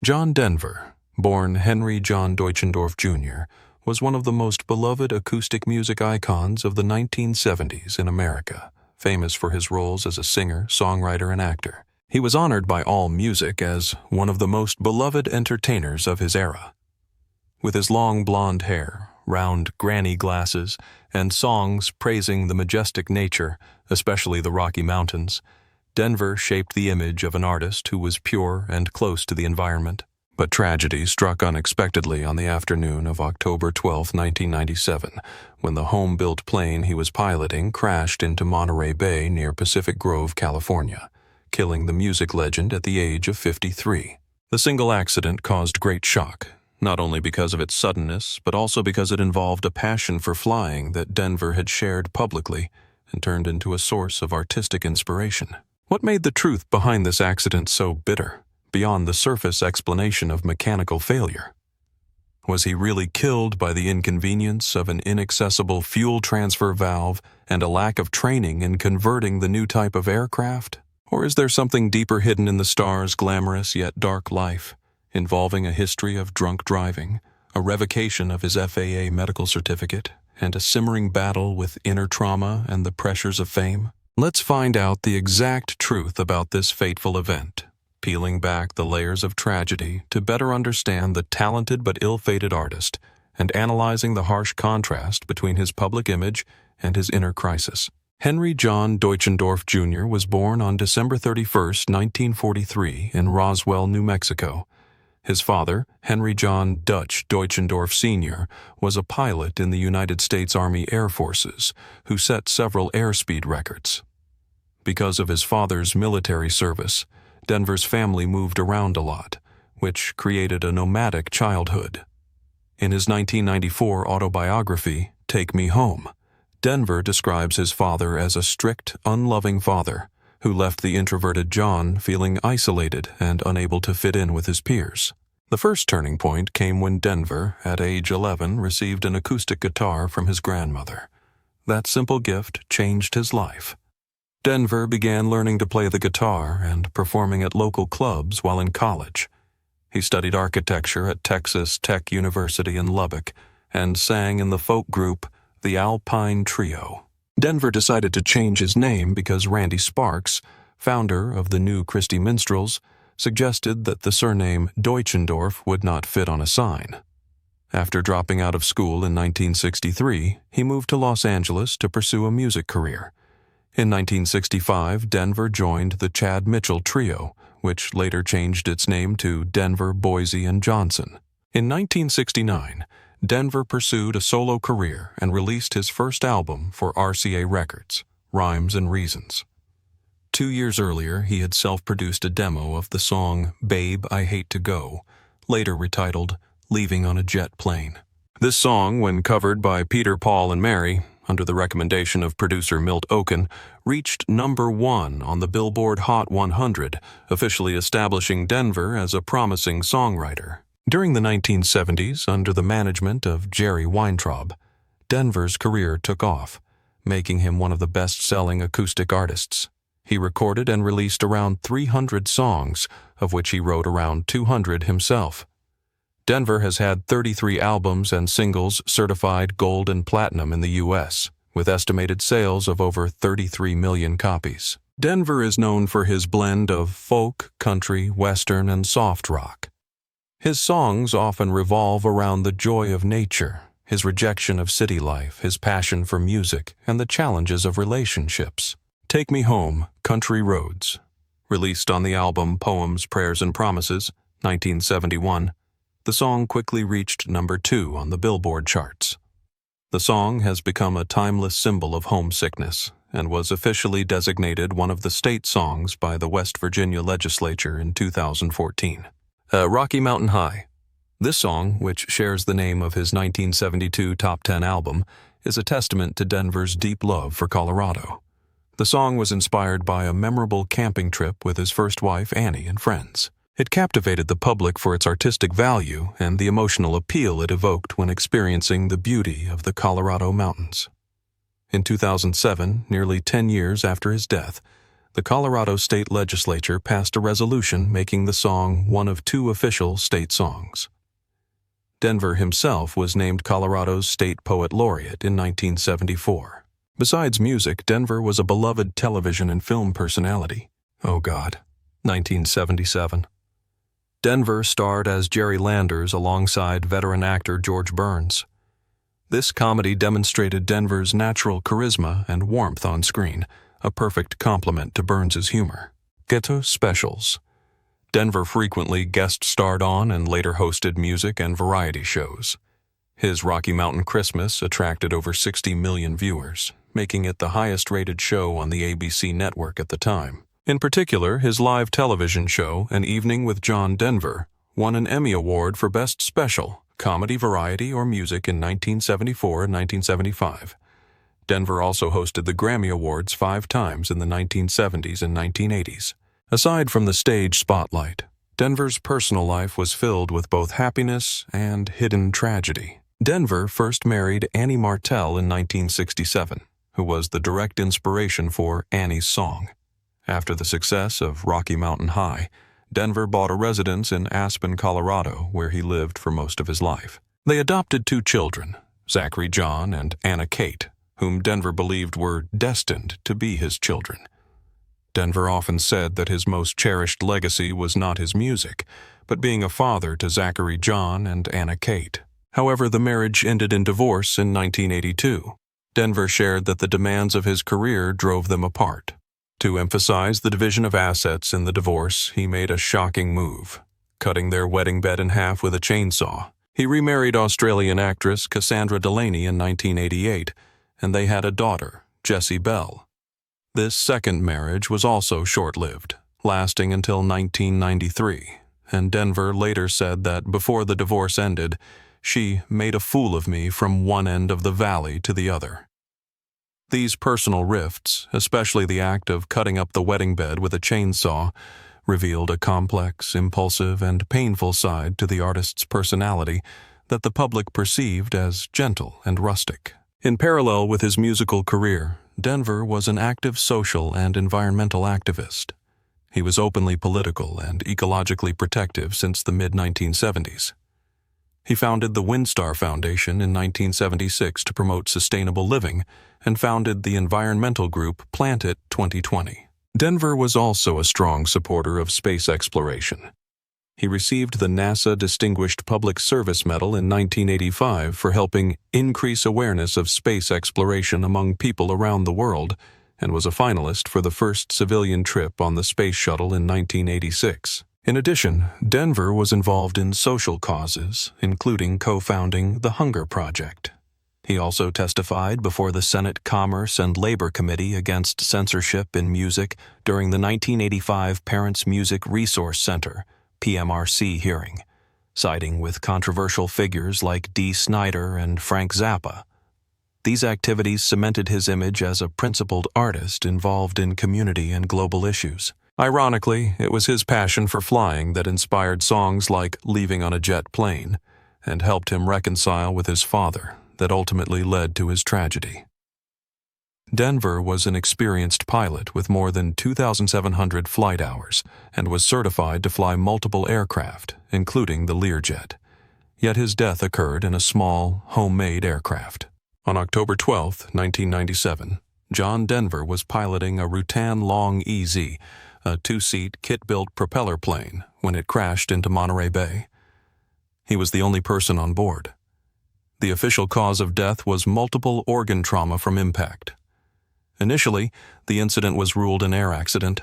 John Denver, born Henry John Deutschendorf Jr., was one of the most beloved acoustic music icons of the 1970s in America, famous for his roles as a singer, songwriter, and actor. He was honored by AllMusic as one of the most beloved entertainers of his era. With his long blonde hair, round granny glasses, and songs praising the majestic nature, especially the Rocky Mountains, Denver shaped the image of an artist who was pure and close to the environment. But tragedy struck unexpectedly on the afternoon of October 12, 1997, when the home-built plane he was piloting crashed into Monterey Bay near Pacific Grove, California, killing the music legend at the age of 53. The single accident caused great shock, not only because of its suddenness, but also because it involved a passion for flying that Denver had shared publicly and turned into a source of artistic inspiration. What made the truth behind this accident so bitter, beyond the surface explanation of mechanical failure? Was he really killed by the inconvenience of an inaccessible fuel transfer valve and a lack of training in converting the new type of aircraft? Or is there something deeper hidden in the star's glamorous yet dark life, involving a history of drunk driving, a revocation of his FAA medical certificate, and a simmering battle with inner trauma and the pressures of fame? Let's find out the exact truth about this fateful event, peeling back the layers of tragedy to better understand the talented but ill-fated artist, and analyzing the harsh contrast between his public image and his inner crisis. Henry John Deutschendorf Jr. was born on December 31, 1943, in Roswell, New Mexico. His father, Henry John Deutschendorf Sr., was a pilot in the United States Army Air Forces who set several airspeed records. Because of his father's military service, Denver's family moved around a lot, which created a nomadic childhood. In his 1994 autobiography, Take Me Home, Denver describes his father as a strict, unloving father who left the introverted John feeling isolated and unable to fit in with his peers. The first turning point came when Denver, at age 11, received an acoustic guitar from his grandmother. That simple gift changed his life. Denver began learning to play the guitar and performing at local clubs while in college. He studied architecture at Texas Tech University in Lubbock and sang in the folk group the Alpine Trio. Denver decided to change his name because Randy Sparks, founder of the New Christy Minstrels, suggested that the surname Deutschendorf would not fit on a sign. After dropping out of school in 1963, he moved to Los Angeles to pursue a music career. In 1965, Denver joined the Chad Mitchell Trio, which later changed its name to Denver, Boise, and Johnson. In 1969, Denver pursued a solo career and released his first album for RCA Records, Rhymes and Reasons. 2 years earlier, he had self-produced a demo of the song Babe, I Hate to Go, later retitled Leaving on a Jet Plane. This song, when covered by Peter, Paul, and Mary, under the recommendation of producer Milt Oken, reached #1 on the Billboard Hot 100, officially establishing Denver as a promising songwriter. During the 1970s, under the management of Jerry Weintraub, Denver's career took off, making him one of the best-selling acoustic artists. He recorded and released around 300 songs, of which he wrote around 200 himself. Denver has had 33 albums and singles certified gold and platinum in the U.S., with estimated sales of over 33 million copies. Denver is known for his blend of folk, country, western, and soft rock. His songs often revolve around the joy of nature, his rejection of city life, his passion for music, and the challenges of relationships. Take Me Home, Country Roads, released on the album Poems, Prayers, and Promises, 1971, the song quickly reached #2 on the Billboard charts. The song has become a timeless symbol of homesickness and was officially designated one of the state songs by the West Virginia legislature in 2014. Rocky Mountain High. This song, which shares the name of his 1972 Top 10 album, is a testament to Denver's deep love for Colorado. The song was inspired by a memorable camping trip with his first wife, Annie, and friends. It captivated the public for its artistic value and the emotional appeal it evoked when experiencing the beauty of the Colorado mountains. In 2007, nearly 10 years after his death, the Colorado State Legislature passed a resolution making the song one of 2 official state songs. Denver himself was named Colorado's State Poet Laureate in 1974. Besides music, Denver was a beloved television and film personality. Oh God, 1977. Denver starred as Jerry Landers alongside veteran actor George Burns. This comedy demonstrated Denver's natural charisma and warmth on screen, a perfect complement to Burns's humor. Ghetto specials. Denver frequently guest-starred on and later hosted music and variety shows. His Rocky Mountain Christmas attracted over 60 million viewers, making it the highest-rated show on the ABC network at the time. In particular, his live television show, An Evening with John Denver, won an Emmy Award for Best Special, Comedy, Variety, or Music in 1974 and 1975. Denver also hosted the Grammy Awards 5 times in the 1970s and 1980s. Aside from the stage spotlight, Denver's personal life was filled with both happiness and hidden tragedy. Denver first married Annie Martell in 1967, who was the direct inspiration for Annie's song. After the success of Rocky Mountain High, Denver bought a residence in Aspen, Colorado, where he lived for most of his life. They adopted 2 children, Zachary John and Anna Kate, whom Denver believed were destined to be his children. Denver often said that his most cherished legacy was not his music, but being a father to Zachary John and Anna Kate. However, the marriage ended in divorce in 1982. Denver shared that the demands of his career drove them apart. To emphasize the division of assets in the divorce, he made a shocking move, cutting their wedding bed in half with a chainsaw. He remarried Australian actress Cassandra Delaney in 1988, and they had a daughter, Jessie Bell. This second marriage was also short-lived, lasting until 1993, and Denver later said that before the divorce ended, she made a fool of me from one end of the valley to the other. These personal rifts, especially the act of cutting up the wedding bed with a chainsaw, revealed a complex, impulsive, and painful side to the artist's personality that the public perceived as gentle and rustic. In parallel with his musical career, Denver was an active social and environmental activist. He was openly political and ecologically protective since the mid-1970s. He founded the WinStar Foundation in 1976 to promote sustainable living and founded the environmental group Planet 2020. Denver was also a strong supporter of space exploration. He received the NASA Distinguished Public Service Medal in 1985 for helping increase awareness of space exploration among people around the world, and was a finalist for the first civilian trip on the Space Shuttle in 1986. In addition, Denver was involved in social causes, including co-founding the Hunger Project. He also testified before the Senate Commerce and Labor Committee against censorship in music during the 1985 Parents Music Resource Center (PMRC) hearing, siding with controversial figures like Dee Snider and Frank Zappa. These activities cemented his image as a principled artist involved in community and global issues. Ironically, it was his passion for flying that inspired songs like Leaving on a Jet Plane and helped him reconcile with his father that ultimately led to his tragedy. Denver was an experienced pilot with more than 2,700 flight hours and was certified to fly multiple aircraft, including the Learjet. Yet his death occurred in a small, homemade aircraft. On October 12, 1997, John Denver was piloting a Rutan Long EZ, a 2-seat kit-built propeller plane, when it crashed into Monterey Bay. He was the only person on board. The official cause of death was multiple organ trauma from impact. Initially, the incident was ruled an air accident,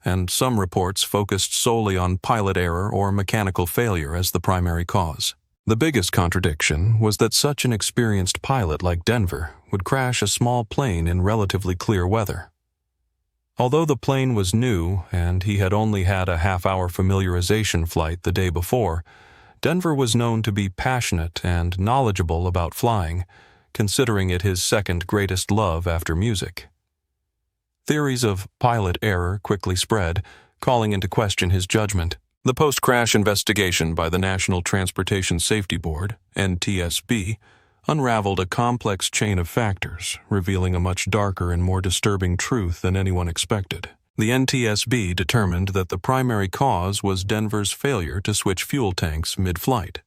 and some reports focused solely on pilot error or mechanical failure as the primary cause. The biggest contradiction was that such an experienced pilot like Denver would crash a small plane in relatively clear weather. Although the plane was new and he had only had a half-hour familiarization flight the day before, Denver was known to be passionate and knowledgeable about flying, considering it his second greatest love after music. Theories of pilot error quickly spread, calling into question his judgment. The post-crash investigation by the National Transportation Safety Board, NTSB, unraveled a complex chain of factors, revealing a much darker and more disturbing truth than anyone expected. The NTSB determined that the primary cause was Denver's failure to switch fuel tanks mid-flight.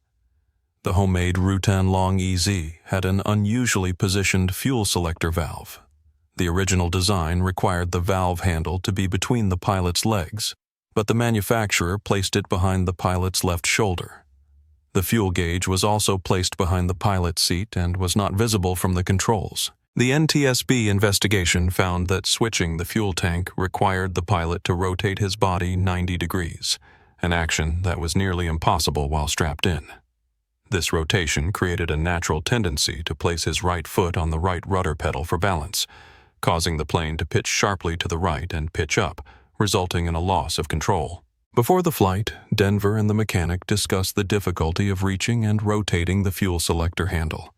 The homemade Rutan Long EZ had an unusually positioned fuel selector valve. The original design required the valve handle to be between the pilot's legs, but the manufacturer placed it behind the pilot's left shoulder. The fuel gauge was also placed behind the pilot's seat and was not visible from the controls. The NTSB investigation found that switching the fuel tank required the pilot to rotate his body 90 degrees, an action that was nearly impossible while strapped in. This rotation created a natural tendency to place his right foot on the right rudder pedal for balance, causing the plane to pitch sharply to the right and pitch up, resulting in a loss of control. Before the flight, Denver and the mechanic discussed the difficulty of reaching and rotating the fuel selector handle.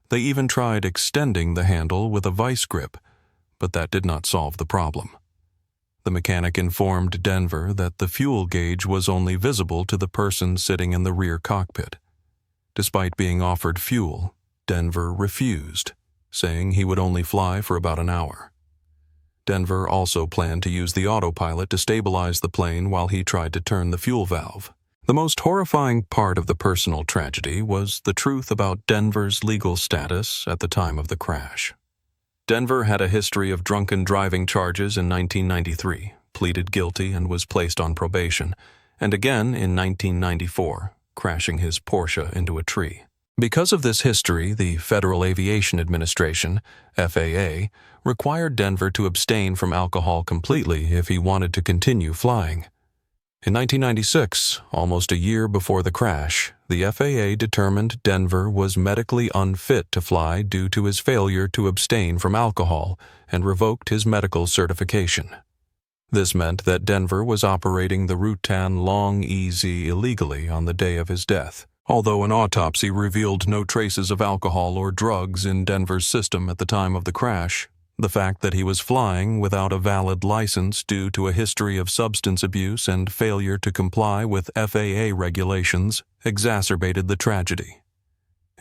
They even tried extending the handle with a vice grip, but that did not solve the problem. The mechanic informed Denver that the fuel gauge was only visible to the person sitting in the rear cockpit. Despite being offered fuel, Denver refused, saying he would only fly for about an hour. Denver also planned to use the autopilot to stabilize the plane while he tried to turn the fuel valve. The most horrifying part of the personal tragedy was the truth about Denver's legal status at the time of the crash. Denver had a history of drunken driving charges in 1993, pleaded guilty and was placed on probation, and again in 1994, crashing his Porsche into a tree. Because of this history, the Federal Aviation Administration, FAA, required Denver to abstain from alcohol completely if he wanted to continue flying. In 1996, almost a year before the crash, the FAA determined Denver was medically unfit to fly due to his failure to abstain from alcohol and revoked his medical certification. This meant that Denver was operating the Rutan Long EZ illegally on the day of his death. Although an autopsy revealed no traces of alcohol or drugs in Denver's system at the time of the crash, the fact that he was flying without a valid license due to a history of substance abuse and failure to comply with FAA regulations exacerbated the tragedy.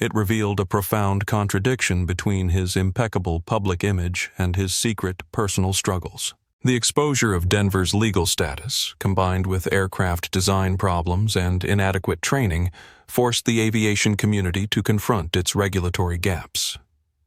It revealed a profound contradiction between his impeccable public image and his secret personal struggles. The exposure of Denver's legal status, combined with aircraft design problems and inadequate training, forced the aviation community to confront its regulatory gaps.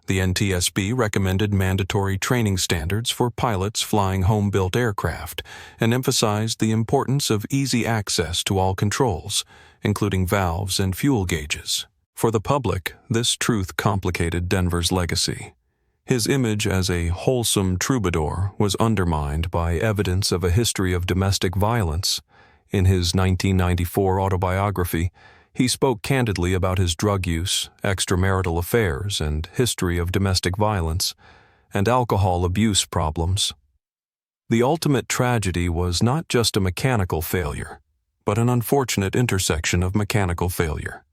The NTSB recommended mandatory training standards for pilots flying home-built aircraft and emphasized the importance of easy access to all controls, including valves and fuel gauges. For the public, this truth complicated Denver's legacy. His image as a wholesome troubadour was undermined by evidence of a history of domestic violence. In his 1994 autobiography, he spoke candidly about his drug use, extramarital affairs, and history of domestic violence, and alcohol abuse problems. The ultimate tragedy was not just a mechanical failure, but an unfortunate intersection of mechanical failure,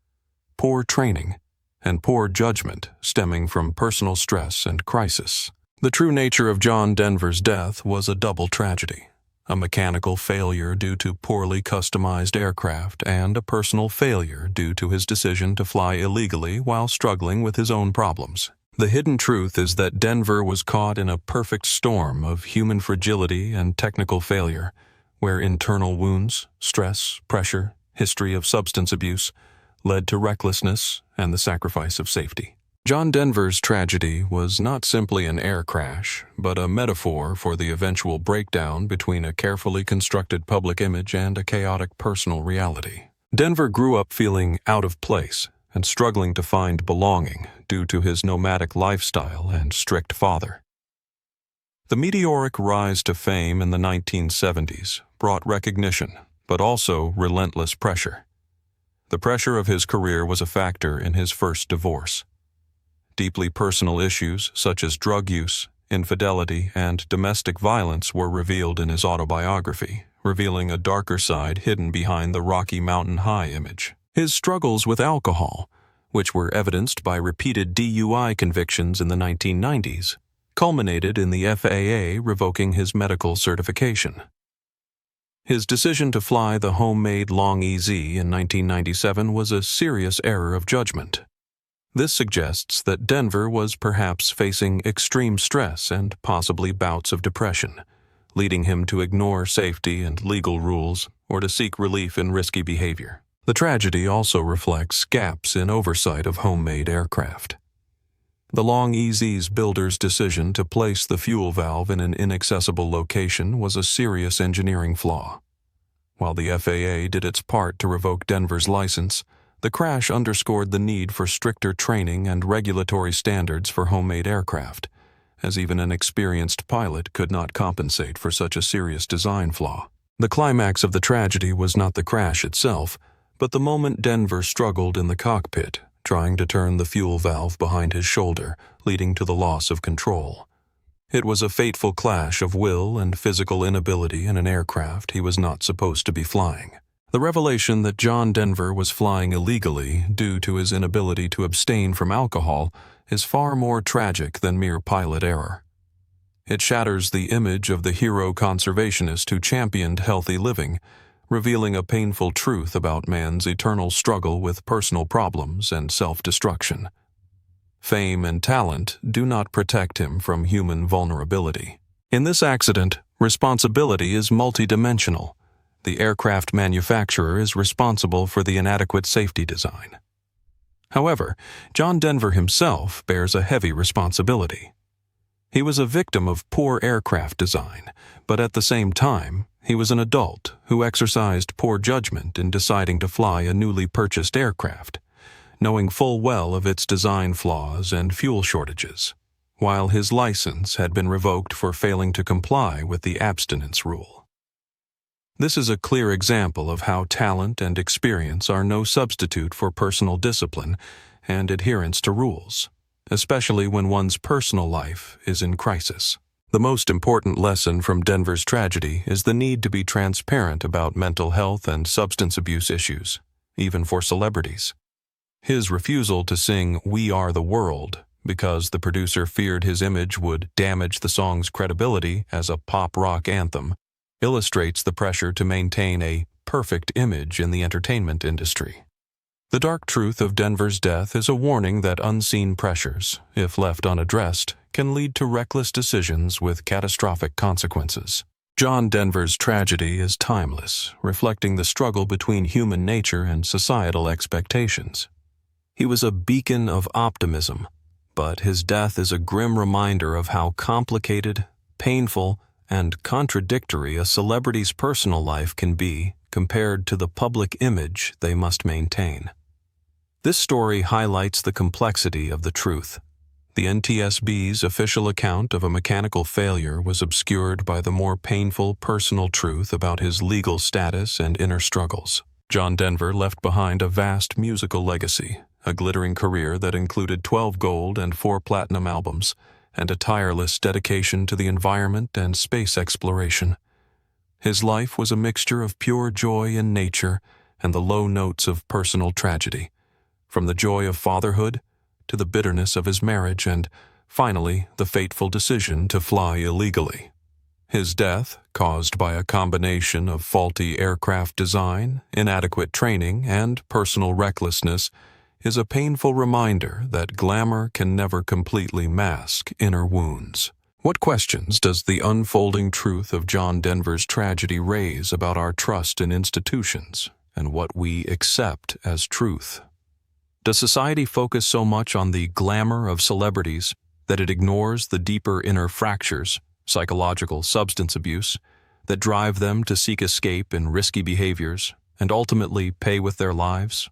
poor training, and poor judgment stemming from personal stress and crisis. The true nature of John Denver's death was a double tragedy. A mechanical failure due to poorly customized aircraft, and a personal failure due to his decision to fly illegally while struggling with his own problems. The hidden truth is that Denver was caught in a perfect storm of human fragility and technical failure, where internal wounds, stress, pressure, history of substance abuse led to recklessness and the sacrifice of safety. John Denver's tragedy was not simply an air crash, but a metaphor for the eventual breakdown between a carefully constructed public image and a chaotic personal reality. Denver grew up feeling out of place and struggling to find belonging due to his nomadic lifestyle and strict father. The meteoric rise to fame in the 1970s brought recognition, but also relentless pressure. The pressure of his career was a factor in his first divorce. Deeply personal issues such as drug use, infidelity, and domestic violence were revealed in his autobiography, revealing a darker side hidden behind the Rocky Mountain High image. His struggles with alcohol, which were evidenced by repeated DUI convictions in the 1990s, culminated in the FAA revoking his medical certification. His decision to fly the homemade Long EZ in 1997 was a serious error of judgment. This suggests that Denver was perhaps facing extreme stress and possibly bouts of depression, leading him to ignore safety and legal rules or to seek relief in risky behavior. The tragedy also reflects gaps in oversight of homemade aircraft. The Long EZ's builder's decision to place the fuel valve in an inaccessible location was a serious engineering flaw. While the FAA did its part to revoke Denver's license, the crash underscored the need for stricter training and regulatory standards for homemade aircraft, as even an experienced pilot could not compensate for such a serious design flaw. The climax of the tragedy was not the crash itself, but the moment Denver struggled in the cockpit, trying to turn the fuel valve behind his shoulder, leading to the loss of control. It was a fateful clash of will and physical inability in an aircraft he was not supposed to be flying. The revelation that John Denver was flying illegally due to his inability to abstain from alcohol is far more tragic than mere pilot error. It shatters the image of the hero conservationist who championed healthy living, revealing a painful truth about man's eternal struggle with personal problems and self-destruction. Fame and talent do not protect him from human vulnerability. In this accident, responsibility is multidimensional. The aircraft manufacturer is responsible for the inadequate safety design. However, John Denver himself bears a heavy responsibility. He was a victim of poor aircraft design, but at the same time, he was an adult who exercised poor judgment in deciding to fly a newly purchased aircraft, knowing full well of its design flaws and fuel shortages, while his license had been revoked for failing to comply with the abstinence rule. This is a clear example of how talent and experience are no substitute for personal discipline and adherence to rules, especially when one's personal life is in crisis. The most important lesson from Denver's tragedy is the need to be transparent about mental health and substance abuse issues, even for celebrities. His refusal to sing "We Are the World" because the producer feared his image would damage the song's credibility as a pop-rock anthem illustrates the pressure to maintain a perfect image in the entertainment industry. The dark truth of Denver's death is a warning that unseen pressures, if left unaddressed, can lead to reckless decisions with catastrophic consequences. John Denver's tragedy is timeless, reflecting the struggle between human nature and societal expectations. He was a beacon of optimism, but his death is a grim reminder of how complicated, painful, and contradictory a celebrity's personal life can be compared to the public image they must maintain. This story highlights the complexity of the truth. The NTSB's official account of a mechanical failure was obscured by the more painful personal truth about his legal status and inner struggles. John Denver left behind a vast musical legacy, a glittering career that included 12 gold and 4 platinum albums, and a tireless dedication to the environment and space exploration. His life was a mixture of pure joy in nature and the low notes of personal tragedy, from the joy of fatherhood to the bitterness of his marriage and, finally, the fateful decision to fly illegally. His death, caused by a combination of faulty aircraft design, inadequate training, and personal recklessness, is a painful reminder that glamour can never completely mask inner wounds. What questions does the unfolding truth of John Denver's tragedy raise about our trust in institutions and what we accept as truth? Does society focus so much on the glamour of celebrities that it ignores the deeper inner fractures, psychological substance abuse, that drive them to seek escape in risky behaviors and ultimately pay with their lives?